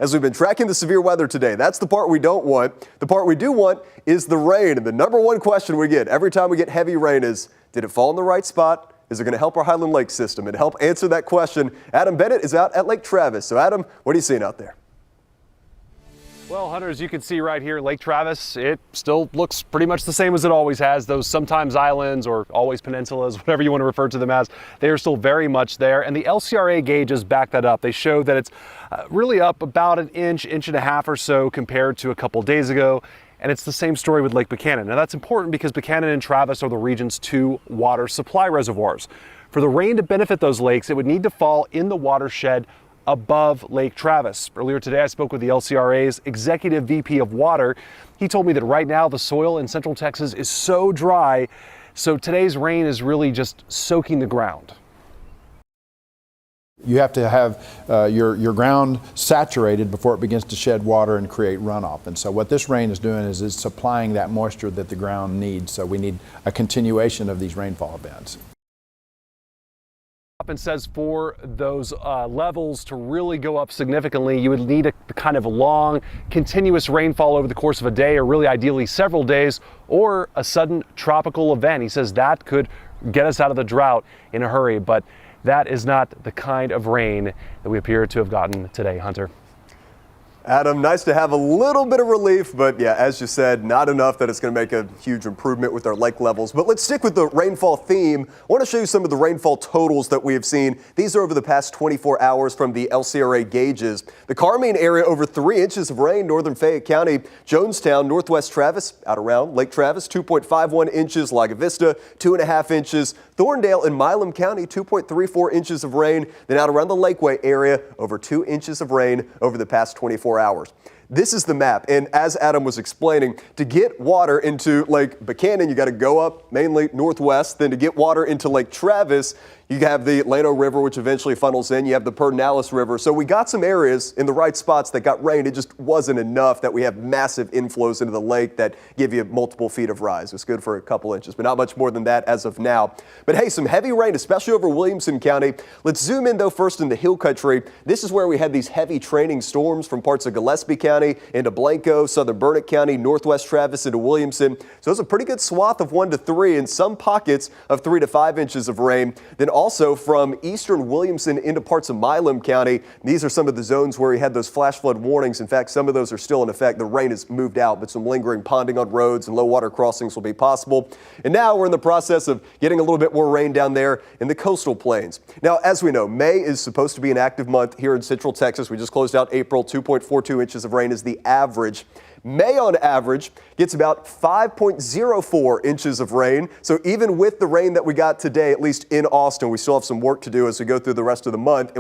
as we've been tracking the severe weather today. That's the part we don't want. The part we do want is the rain. And the number one question we get every time we get heavy rain is, did it fall in the right spot? Is it going to help our Highland Lake system? And to help answer that question, Adam Bennett is out at Lake Travis. So Adam, what are you seeing out there? Well, Hunter, as you can see right here, Lake Travis, it still looks pretty much the same as it always has. Those sometimes islands or always peninsulas, whatever you want to refer to them as, they are still very much there. And the LCRA gauges back that up. They show that it's really up about an inch, inch and a half or so compared to a couple days ago. And it's the same story with Lake Buchanan. Now that's important because Buchanan and Travis are the region's two water supply reservoirs. For the rain to benefit those lakes, it would need to fall in the watershed above Lake Travis. Earlier today, I spoke with the LCRA's Executive VP of Water. He told me that right now the soil in Central Texas is so dry, so today's rain is really just soaking the ground. You have to have your ground saturated before it begins to shed water and create runoff. And so what this rain is doing is it's supplying that moisture that the ground needs. So we need a continuation of these rainfall events. And says for those levels to really go up significantly, you would need a kind of long, continuous rainfall over the course of a day, or really ideally several days, or a sudden tropical event. He says that could get us out of the drought in a hurry, but that is not the kind of rain that we appear to have gotten today, Hunter. Adam, nice to have a little bit of relief, but yeah, as you said, not enough that it's going to make a huge improvement with our lake levels. But let's stick with the rainfall theme. I want to show you some of the rainfall totals that we have seen. These are over the past 24 hours from the LCRA gauges. The Carmine area, over 3 inches of rain. Northern Fayette County, Jonestown, Northwest Travis, out around Lake Travis, 2.51 inches. Laga Vista, 2.5 inches. Thorndale and Milam County, 2.34 inches of rain. Then out around the Lakeway area, over 2 inches of rain over the past 24 hours. This is the map, and as Adam was explaining, to get water into Lake Buchanan, you got to go up mainly northwest. Then to get water into Lake Travis, you have the Llano River, which eventually funnels in. You have the Pedernales River. So we got some areas in the right spots that got rain. It just wasn't enough that we have massive inflows into the lake that give you multiple feet of rise. It's good for a couple inches, but not much more than that as of now. But hey, some heavy rain, especially over Williamson County. Let's zoom in, though, first in the hill country. This is where we had these heavy training storms from parts of Gillespie County into Blanco, southern Burnett County, northwest Travis into Williamson. So it's a pretty good swath of 1 to 3 and some pockets of 3 to 5 inches of rain. Then also from eastern Williamson into parts of Milam County. These are some of the zones where we had those flash flood warnings. In fact, some of those are still in effect. The rain has moved out, but some lingering ponding on roads and low water crossings will be possible. And now we're in the process of getting a little bit more rain down there in the coastal plains. Now, as we know, May is supposed to be an active month here in Central Texas. We just closed out April. 2.42 inches of rain is the average. May on average gets about 5.04 inches of rain. So even with the rain that we got today, at least in Austin, we still have some work to do as we go through the rest of the month. And